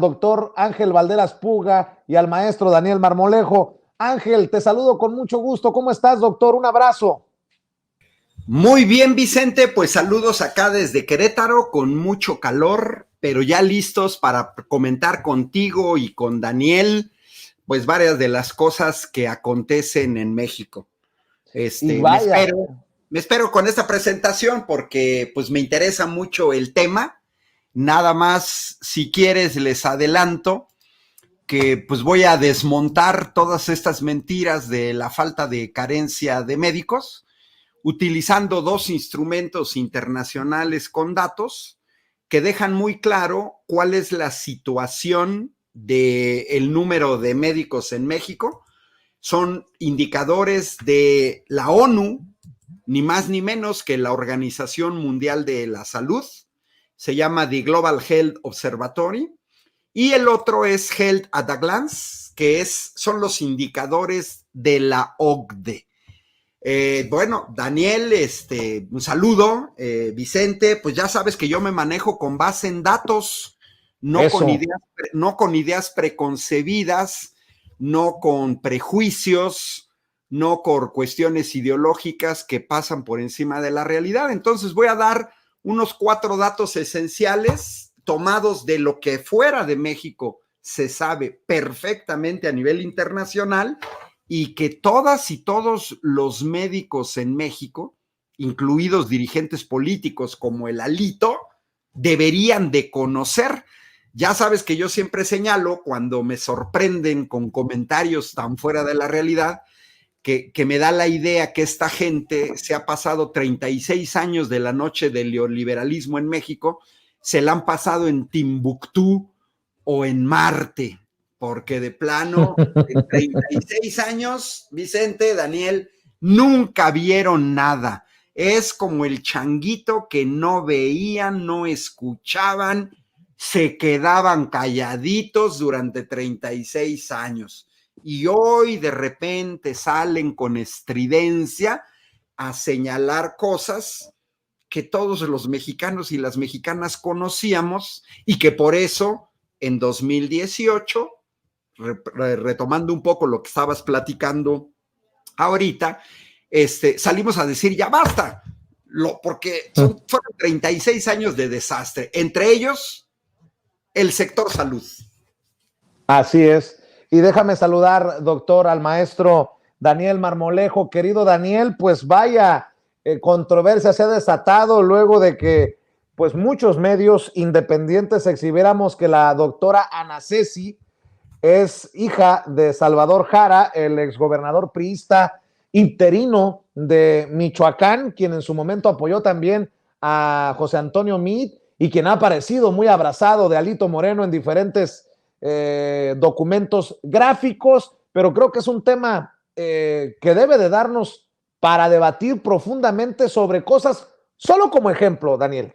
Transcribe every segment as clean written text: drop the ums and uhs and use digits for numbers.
al doctor Ángel Valderas Puga y al maestro Daniel Marmolejo. Ángel, te saludo con mucho gusto. ¿Cómo estás, doctor? Un abrazo. Muy bien, Vicente, pues saludos acá desde Querétaro con mucho calor, pero ya listos para comentar contigo y con Daniel, pues varias de las cosas que acontecen en México. Y Me vaya, espero con esta presentación porque pues me interesa mucho el tema. Nada más, si quieres, les adelanto que pues voy a desmontar todas estas mentiras de la falta de carencia de médicos, utilizando dos instrumentos internacionales con datos que dejan muy claro cuál es la situación del número de médicos en México. Son indicadores de la ONU, ni más ni menos que la Organización Mundial de la Salud. Se llama The Global Health Observatory. Y el otro es Health at a Glance, que son los indicadores de la OCDE. Bueno, Daniel, un saludo. Vicente, pues ya sabes que yo me manejo con base en datos, no eso. con ideas preconcebidas, no con prejuicios, no con cuestiones ideológicas que pasan por encima de la realidad. Entonces voy a dar unos 4 datos esenciales tomados de lo que fuera de México se sabe perfectamente a nivel internacional y que todas y todos los médicos en México, incluidos dirigentes políticos como el Alito, deberían de conocer. Ya sabes que yo siempre señalo cuando me sorprenden con comentarios tan fuera de la realidad, que me da la idea que esta gente se ha pasado 36 años de la noche del neoliberalismo en México, se la han pasado en Timbuktu o en Marte, porque de plano, en 36 años, Vicente, Daniel, nunca vieron nada. Es como el changuito que no veían, no escuchaban, se quedaban calladitos durante 36 años. Y hoy de repente salen con estridencia a señalar cosas que todos los mexicanos y las mexicanas conocíamos y que por eso en 2018, retomando un poco lo que estabas platicando ahorita, salimos a decir ya basta, porque fueron 36 años de desastre, entre ellos el sector salud. Así es. Y déjame saludar, doctor, al maestro Daniel Marmolejo. Querido Daniel, pues vaya controversia se ha desatado luego de que pues muchos medios independientes exhibiéramos que la doctora Ana Ceci es hija de Salvador Jara, el exgobernador priista interino de Michoacán, quien en su momento apoyó también a José Antonio Meade y quien ha aparecido muy abrazado de Alito Moreno en diferentes documentos gráficos, pero creo que es un tema que debe de darnos para debatir profundamente sobre cosas, solo como ejemplo, Daniel,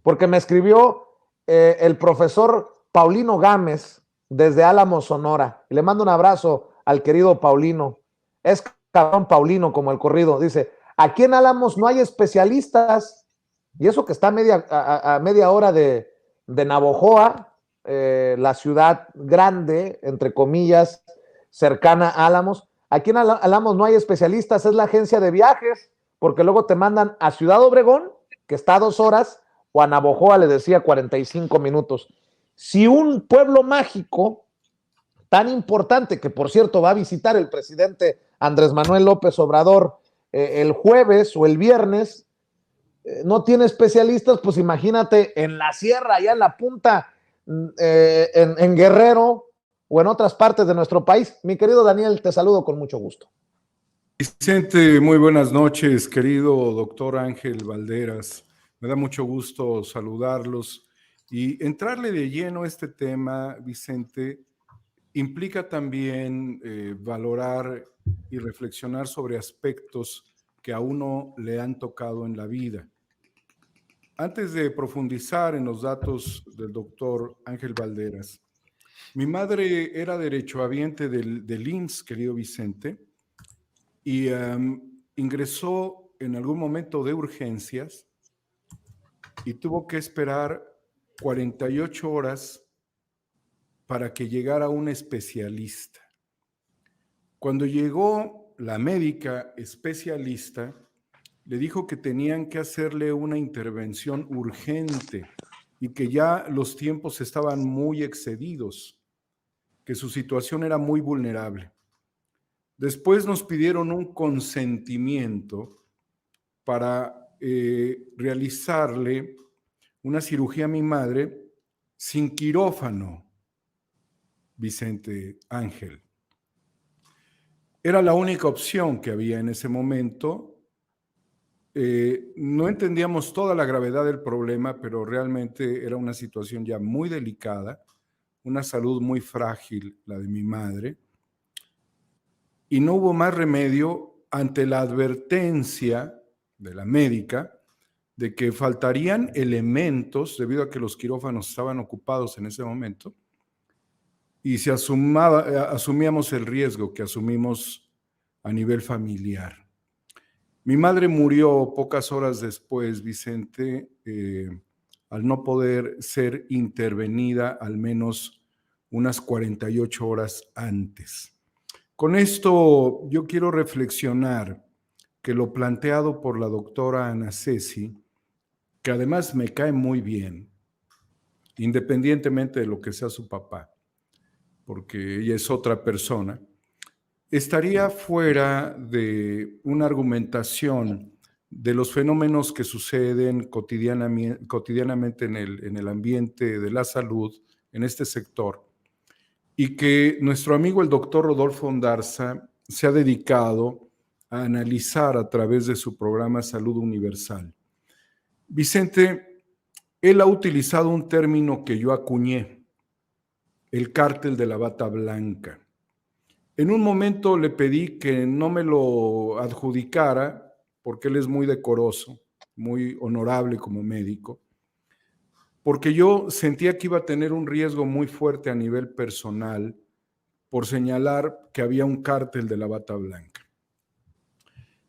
porque me escribió el profesor Paulino Gámez desde Álamo, Sonora. Le mando un abrazo al querido Paulino. Es cabrón Paulino como el corrido. Dice, aquí en Álamos no hay especialistas, y eso que está a media hora de Navojoa, la ciudad grande, entre comillas, cercana a Álamos. Aquí en Álamos no hay especialistas, es la agencia de viajes, porque luego te mandan a Ciudad Obregón, que está a 2 horas, o a Navojoa, le decía 45 minutos. Si un pueblo mágico tan importante, que por cierto va a visitar el presidente Andrés Manuel López Obrador el jueves o el viernes, no tiene especialistas, pues imagínate en la sierra, allá en la punta, en Guerrero o en otras partes de nuestro país. Mi querido Daniel, te saludo con mucho gusto. Vicente, muy buenas noches, querido doctor Ángel Valderas. Me da mucho gusto saludarlos y entrarle de lleno a este tema, Vicente, implica también valorar y reflexionar sobre aspectos que a uno le han tocado en la vida. Antes de profundizar en los datos del doctor Ángel Valderas, mi madre era derechohabiente del IMSS, querido Vicente, y ingresó en algún momento de urgencias y tuvo que esperar 48 horas para que llegara un especialista. Cuando llegó la médica especialista, le dijo que tenían que hacerle una intervención urgente y que ya los tiempos estaban muy excedidos, que su situación era muy vulnerable. Después nos pidieron un consentimiento para realizarle una cirugía a mi madre sin quirófano, Vicente Ángel. Era la única opción que había en ese momento. No entendíamos toda la gravedad del problema, pero realmente era una situación ya muy delicada, una salud muy frágil, la de mi madre, y no hubo más remedio ante la advertencia de la médica de que faltarían elementos debido a que los quirófanos estaban ocupados en ese momento, y se asumíamos el riesgo que asumimos a nivel familiar. Mi madre murió pocas horas después, Vicente, al no poder ser intervenida al menos unas 48 horas antes. Con esto yo quiero reflexionar que lo planteado por la doctora Ana Ceci, que además me cae muy bien, independientemente de lo que sea su papá, porque ella es otra persona, estaría fuera de una argumentación de los fenómenos que suceden cotidianamente en el ambiente de la salud, en este sector, y que nuestro amigo el doctor Rodolfo Ondarza se ha dedicado a analizar a través de su programa Salud Universal. Vicente, él ha utilizado un término que yo acuñé, el cártel de la bata blanca. En un momento le pedí que no me lo adjudicara, porque él es muy decoroso, muy honorable como médico, porque yo sentía que iba a tener un riesgo muy fuerte a nivel personal por señalar que había un cártel de la bata blanca.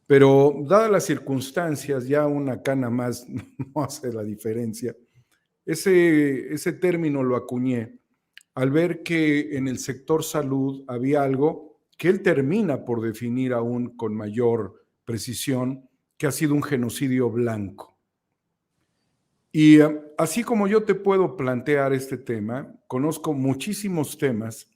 Pero dadas las circunstancias, ya una cana más no hace la diferencia. Ese término lo acuñé al ver que en el sector salud había algo que él termina por definir aún con mayor precisión, que ha sido un genocidio blanco. Y así como yo te puedo plantear este tema, conozco muchísimos temas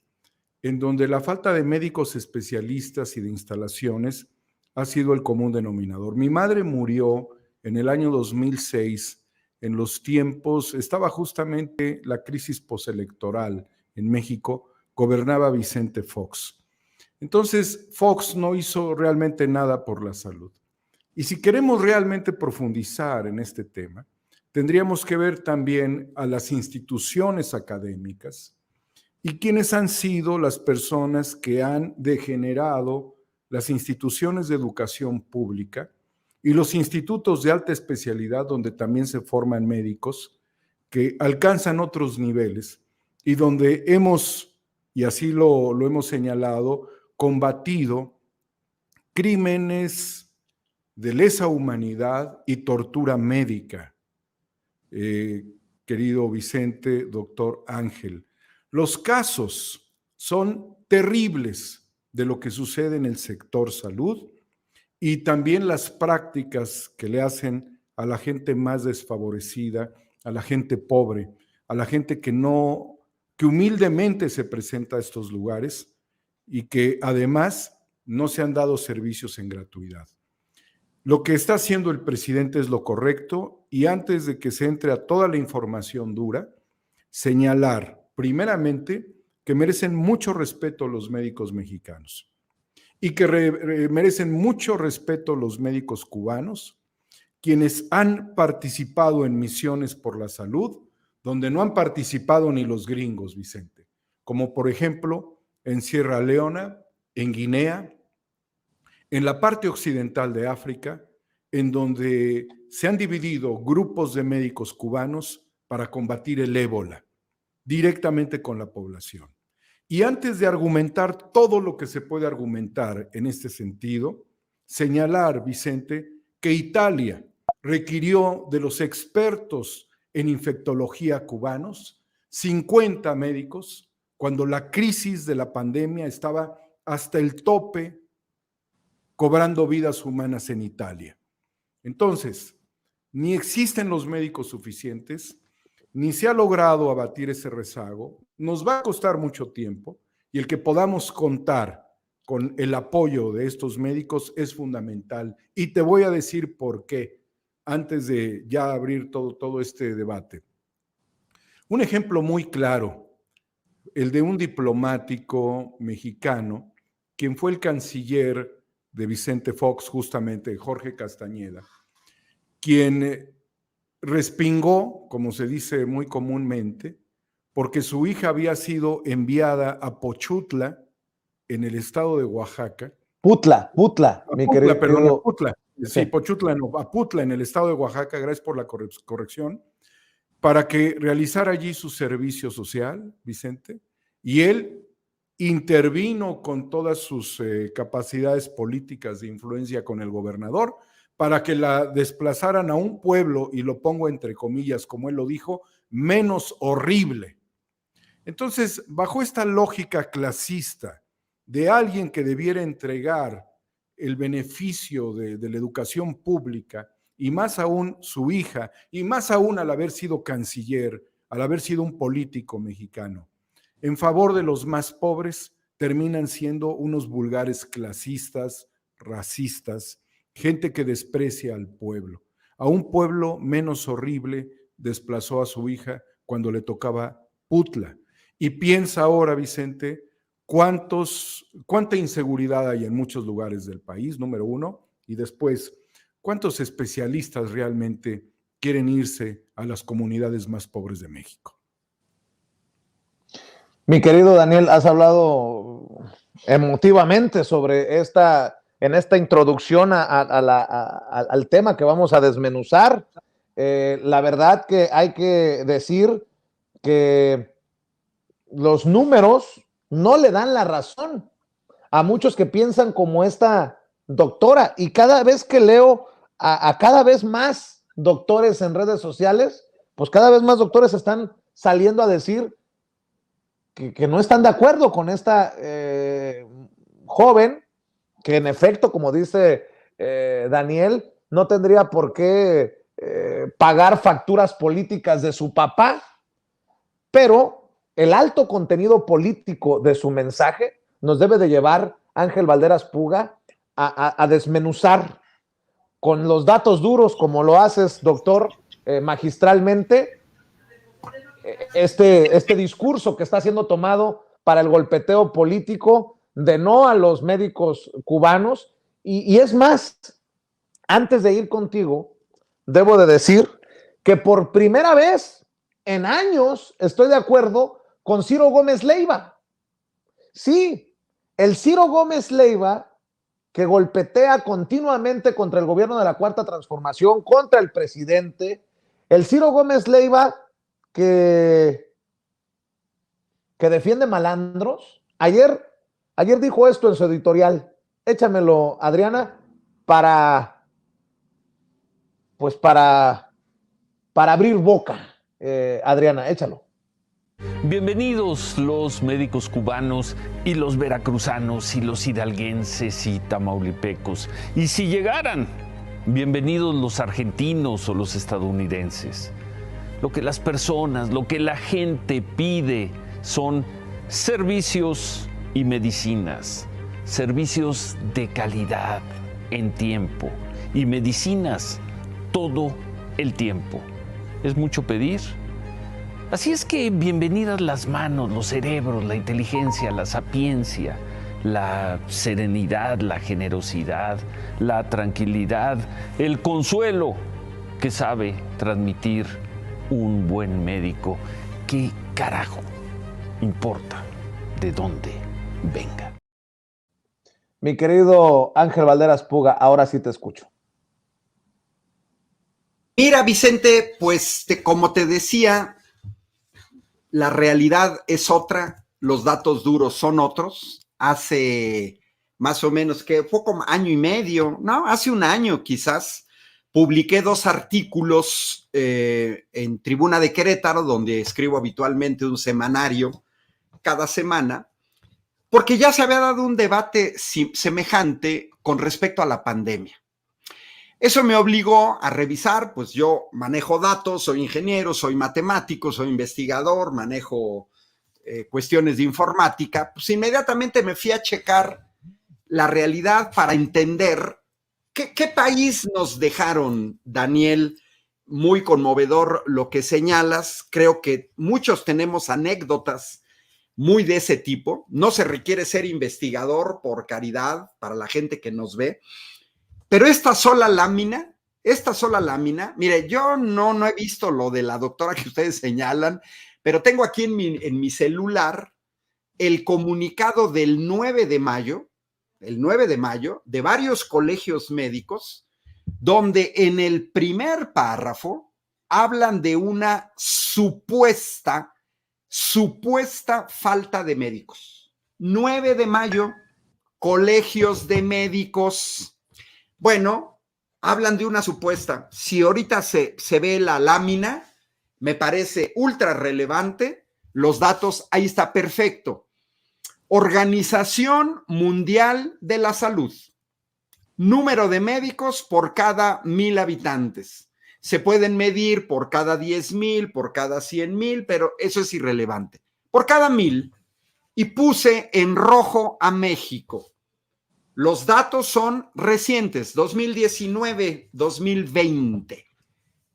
en donde la falta de médicos especialistas y de instalaciones ha sido el común denominador. Mi madre murió en el año 2006, en los tiempos, estaba justamente la crisis postelectoral en México, gobernaba Vicente Fox. Entonces, Fox no hizo realmente nada por la salud. Y si queremos realmente profundizar en este tema, tendríamos que ver también a las instituciones académicas y quiénes han sido las personas que han degenerado las instituciones de educación pública y los institutos de alta especialidad donde también se forman médicos que alcanzan otros niveles y donde hemos, y así lo hemos señalado, combatido crímenes de lesa humanidad y tortura médica. Querido Vicente, doctor Ángel, los casos son terribles de lo que sucede en el sector salud y también las prácticas que le hacen a la gente más desfavorecida, a la gente pobre, a la gente que humildemente se presenta a estos lugares y que además no se han dado servicios en gratuidad. Lo que está haciendo el presidente es lo correcto y antes de que se entre a toda la información dura, señalar primeramente que merecen mucho respeto los médicos mexicanos y que merecen mucho respeto los médicos cubanos, quienes han participado en misiones por la salud, donde no han participado ni los gringos, Vicente, como por ejemplo en Sierra Leona, en Guinea, en la parte occidental de África, en donde se han dividido grupos de médicos cubanos para combatir el ébola directamente con la población. Y antes de argumentar todo lo que se puede argumentar en este sentido, señalar, Vicente, que Italia requirió de los expertos en infectología cubanos 50 médicos cuando la crisis de la pandemia estaba hasta el tope, cobrando vidas humanas en Italia. Entonces, ni existen los médicos suficientes, ni se ha logrado abatir ese rezago. Nos va a costar mucho tiempo y el que podamos contar con el apoyo de estos médicos es fundamental. Y te voy a decir por qué, antes de ya abrir todo este debate. Un ejemplo muy claro, el de un diplomático mexicano, quien fue el canciller de Vicente Fox, justamente Jorge Castañeda, quien respingó, como se dice muy comúnmente, porque su hija había sido enviada a Pochutla, en el estado de Oaxaca. Putla, mi querido. Perdón, a Putla. Sí, Pochutla, no, a Putla, en el estado de Oaxaca, gracias por la corrección, para que realizara allí su servicio social, Vicente, y él intervino con todas sus capacidades políticas de influencia con el gobernador para que la desplazaran a un pueblo, y lo pongo entre comillas, como él lo dijo, menos horrible. Entonces, bajo esta lógica clasista de alguien que debiera entregar el beneficio de la educación pública, y más aún su hija, y más aún al haber sido canciller, al haber sido un político mexicano, en favor de los más pobres, terminan siendo unos vulgares clasistas, racistas, gente que desprecia al pueblo. A un pueblo menos horrible desplazó a su hija cuando le tocaba Putla. Y piensa ahora, Vicente, cuánta inseguridad hay en muchos lugares del país, número uno, y después, ¿cuántos especialistas realmente quieren irse a las comunidades más pobres de México? Mi querido Daniel, has hablado emotivamente sobre en esta introducción al tema que vamos a desmenuzar. La verdad que hay que decir que los números no le dan la razón a muchos que piensan como esta doctora, y cada vez que leo a cada vez más doctores en redes sociales, pues cada vez más doctores están saliendo a decir que no están de acuerdo con esta joven, que en efecto, como dice Daniel, no tendría por qué pagar facturas políticas de su papá, pero el alto contenido político de su mensaje nos debe de llevar, Ángel Balderas Puga, a desmenuzar con los datos duros, como lo haces, doctor, magistralmente, este discurso que está siendo tomado para el golpeteo político de no a los médicos cubanos. Y es más, antes de ir contigo, debo de decir que por primera vez en años estoy de acuerdo con Ciro Gómez Leiva. Sí, el Ciro Gómez Leiva que golpetea continuamente contra el gobierno de la Cuarta Transformación, contra el presidente, el Ciro Gómez Leiva que defiende malandros. Ayer dijo esto en su editorial. Échamelo, Adriana, para abrir boca. Adriana, échalo. Bienvenidos los médicos cubanos y los veracruzanos y los hidalguenses y tamaulipecos. Y si llegaran, bienvenidos los argentinos o los estadounidenses. Lo que las personas, lo que la gente pide son servicios y medicinas, servicios de calidad en tiempo y medicinas todo el tiempo. ¿Es mucho pedir? Así es que bienvenidas las manos, los cerebros, la inteligencia, la sapiencia, la serenidad, la generosidad, la tranquilidad, el consuelo que sabe transmitir un buen médico. ¿Qué carajo importa de dónde venga? Mi querido Ángel Balderas Puga, ahora sí te escucho. Mira, Vicente, pues como te decía, la realidad es otra, los datos duros son otros. Hace más o menos, que fue como año y medio, no, hace un año quizás, publiqué 2 artículos en Tribuna de Querétaro, donde escribo habitualmente un semanario, cada semana, porque ya se había dado un debate semejante con respecto a la pandemia. Eso me obligó a revisar, pues yo manejo datos, soy ingeniero, soy matemático, soy investigador, manejo cuestiones de informática, pues inmediatamente me fui a checar la realidad para entender qué país nos dejaron, Daniel. Muy conmovedor lo que señalas. Creo que muchos tenemos anécdotas muy de ese tipo. No se requiere ser investigador por caridad para la gente que nos ve, pero esta sola lámina, mire, yo no he visto lo de la doctora que ustedes señalan, pero tengo aquí en mi celular el comunicado del 9 de mayo, de varios colegios médicos, donde en el primer párrafo hablan de una supuesta falta de médicos. 9 de mayo, colegios de médicos. Bueno, hablan de una supuesta. Si ahorita se ve la lámina, me parece ultra relevante. Los datos, ahí está perfecto. Organización Mundial de la Salud. Número de médicos por cada 1,000 habitantes. Se pueden medir por cada 10,000, por cada 100,000, pero eso es irrelevante. Por cada 1,000. Y puse en rojo a México. Los datos son recientes, 2019, 2020.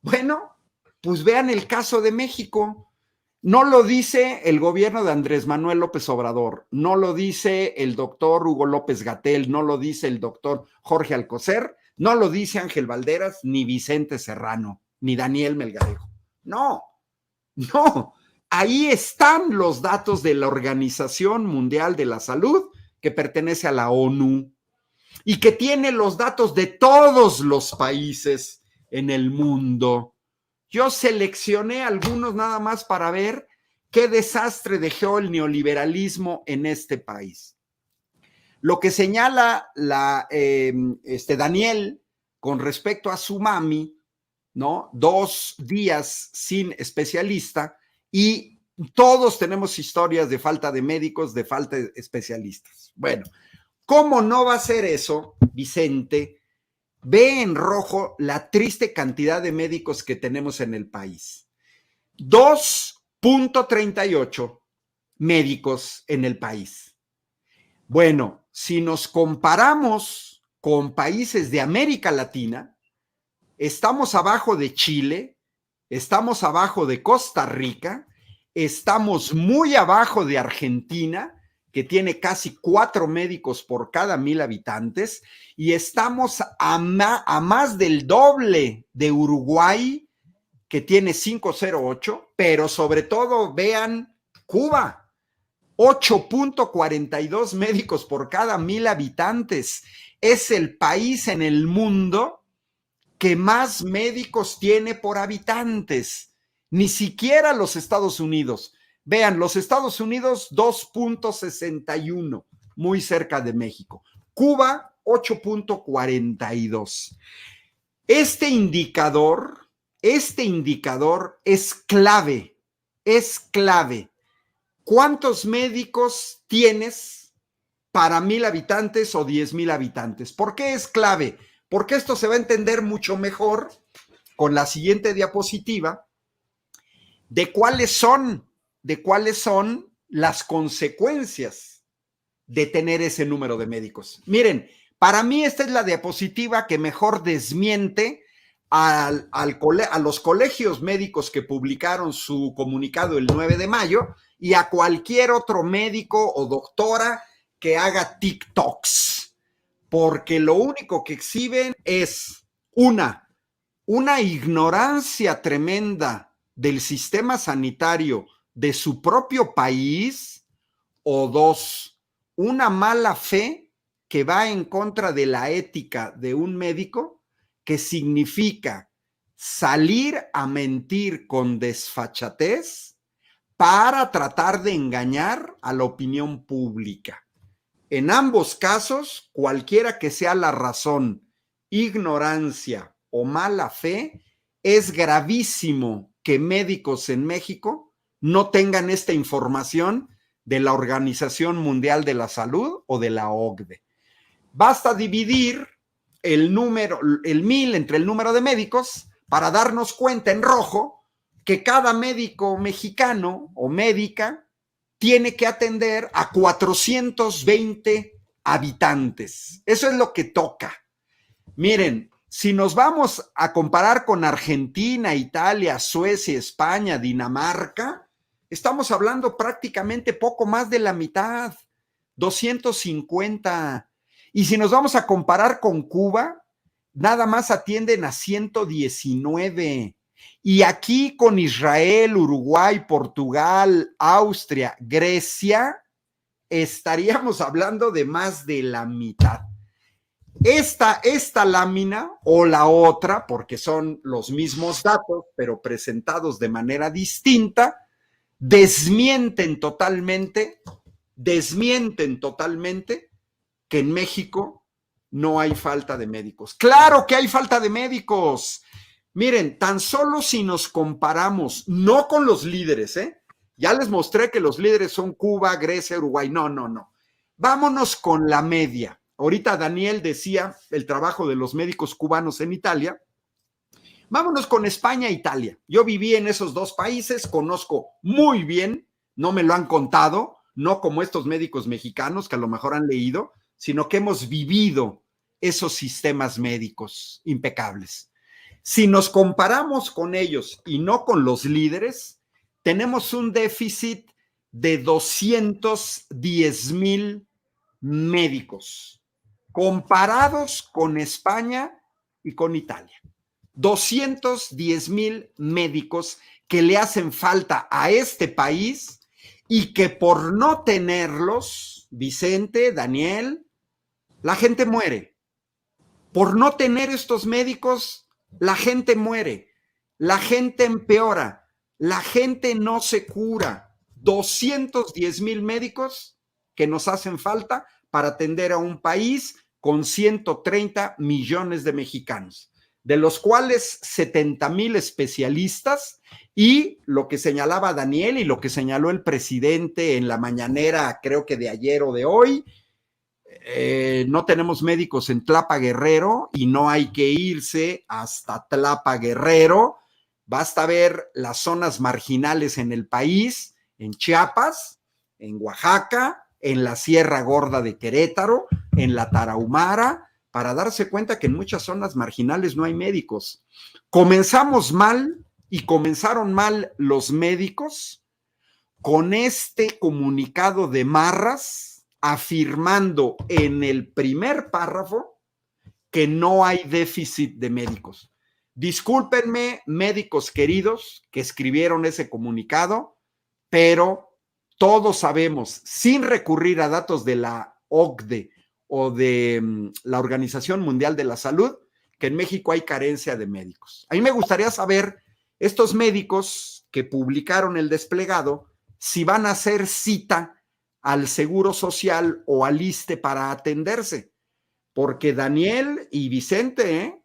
Bueno, pues vean el caso de México. No lo dice el gobierno de Andrés Manuel López Obrador, no lo dice el doctor Hugo López-Gatell, no lo dice el doctor Jorge Alcocer, no lo dice Ángel Valderas, ni Vicente Serrano, ni Daniel Melgarejo. No. Ahí están los datos de la Organización Mundial de la Salud, que pertenece a la ONU y que tiene los datos de todos los países en el mundo. Yo seleccioné algunos nada más para ver qué desastre dejó el neoliberalismo en este país. Lo que señala Daniel con respecto a Tsunami, ¿no? 2 días sin especialista y todos tenemos historias de falta de médicos, de falta de especialistas. Bueno, ¿cómo no va a ser eso, Vicente? Ve en rojo la triste cantidad de médicos que tenemos en el país. 2.38 médicos en el país. Bueno, si nos comparamos con países de América Latina, estamos abajo de Chile, estamos abajo de Costa Rica, estamos muy abajo de Argentina, que tiene casi 4 médicos por cada 1,000 habitantes, y estamos a más del doble de Uruguay, que tiene 508, pero sobre todo vean Cuba, 8.42 médicos por cada 1,000 habitantes. Es el país en el mundo que más médicos tiene por habitantes, ni siquiera los Estados Unidos. Vean, los Estados Unidos 2.61, muy cerca de México. Cuba 8.42. Este indicador es clave, ¿Cuántos médicos tienes para 1,000 habitantes o 10,000 habitantes? ¿Por qué es clave? Porque esto se va a entender mucho mejor con la siguiente diapositiva de cuáles son las consecuencias de tener ese número de médicos. Miren, para mí esta es la diapositiva que mejor desmiente a los colegios médicos que publicaron su comunicado el 9 de mayo y a cualquier otro médico o doctora que haga TikToks, porque lo único que exhiben es una ignorancia tremenda del sistema sanitario de su propio país, o 2, una mala fe que va en contra de la ética de un médico, que significa salir a mentir con desfachatez para tratar de engañar a la opinión pública. En ambos casos, cualquiera que sea la razón, ignorancia o mala fe, es gravísimo que médicos en México no tengan esta información de la Organización Mundial de la Salud o de la OCDE. Basta dividir el 1000 entre el número de médicos para darnos cuenta en rojo que cada médico mexicano o médica tiene que atender a 420 habitantes. Eso es lo que toca. Miren, si nos vamos a comparar con Argentina, Italia, Suecia, España, Dinamarca, estamos hablando prácticamente poco más de la mitad, 250. Y si nos vamos a comparar con Cuba, nada más atienden a 119. Y aquí con Israel, Uruguay, Portugal, Austria, Grecia, estaríamos hablando de más de la mitad. Esta lámina o la otra, porque son los mismos datos, pero presentados de manera distinta, desmienten totalmente que en México no hay falta de médicos. ¡Claro que hay falta de médicos! Miren, tan solo si nos comparamos, no con los líderes, ya les mostré que los líderes son Cuba, Grecia, Uruguay. No. Vámonos con la media. Ahorita Daniel decía el trabajo de los médicos cubanos en Italia. Vámonos con España e Italia. Yo viví en esos dos países, conozco muy bien, no me lo han contado, no como estos médicos mexicanos que a lo mejor han leído, sino que hemos vivido esos sistemas médicos impecables. Si nos comparamos con ellos y no con los líderes, tenemos un déficit de 210,000 médicos, comparados con España y con Italia. 210,000 médicos que le hacen falta a este país y que por no tenerlos, Vicente, Daniel, la gente muere. Por no tener estos médicos, la gente muere, la gente empeora, la gente no se cura. 210,000 médicos que nos hacen falta para atender a un país con 130 millones de mexicanos, de los cuales 70,000 especialistas, y lo que señalaba Daniel y lo que señaló el presidente en la mañanera, creo que de ayer o de hoy, no tenemos médicos en Tlapa Guerrero y no hay que irse hasta Tlapa Guerrero. Basta ver las zonas marginales en el país, en Chiapas, en Oaxaca, en la Sierra Gorda de Querétaro, en la Tarahumara, para darse cuenta que en muchas zonas marginales no hay médicos. Comenzamos mal y comenzaron mal los médicos con este comunicado de Marras afirmando en el primer párrafo que no hay déficit de médicos. Discúlpenme, médicos queridos que escribieron ese comunicado, pero todos sabemos, sin recurrir a datos de la OCDE o de la Organización Mundial de la Salud, que en México hay carencia de médicos. A mí me gustaría saber, estos médicos que publicaron el desplegado, si van a hacer cita al Seguro Social o al ISSSTE para atenderse, porque Daniel y Vicente,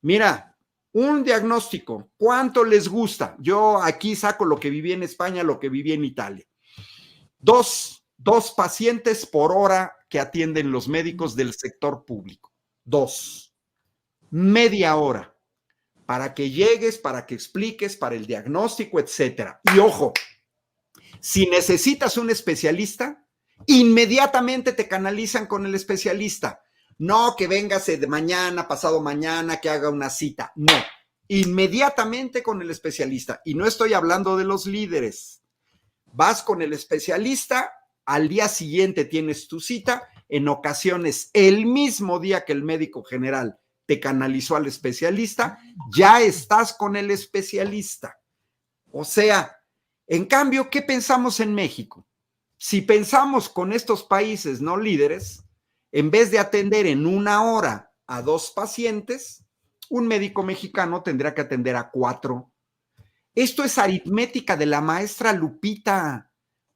mira, un diagnóstico, ¿cuánto les gusta? Yo aquí saco lo que viví en España, lo que viví en Italia. Dos pacientes por hora que atienden los médicos del sector público. 2. Media hora para que llegues, para que expliques, para el diagnóstico, etcétera. Y ojo, si necesitas un especialista, inmediatamente te canalizan con el especialista. No que véngase de mañana, pasado mañana, que haga una cita. No, inmediatamente con el especialista. Y no estoy hablando de los líderes. Vas con el especialista, al día siguiente tienes tu cita, en ocasiones el mismo día que el médico general te canalizó al especialista, ya estás con el especialista. O sea, en cambio, ¿qué pensamos en México? Si pensamos con estos países no líderes, en vez de atender en 1 hora a 2 pacientes, un médico mexicano tendrá que atender a 4. Esto es aritmética de la maestra Lupita.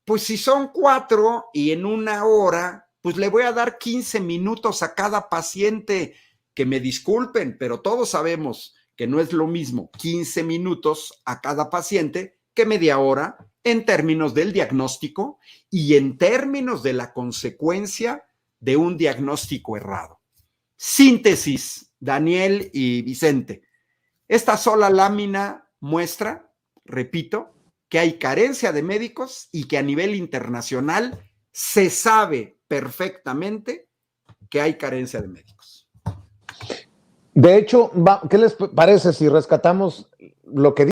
Pues si son 4 y en 1 hora, pues le voy a dar 15 minutos a cada paciente. Que me disculpen, pero todos sabemos que no es lo mismo 15 minutos a cada paciente que media hora en términos del diagnóstico y en términos de la consecuencia de un diagnóstico errado. Síntesis, Daniel y Vicente. Esta sola lámina muestra, repito, que hay carencia de médicos y que a nivel internacional se sabe perfectamente que hay carencia de médicos. De hecho, ¿qué les parece si rescatamos lo que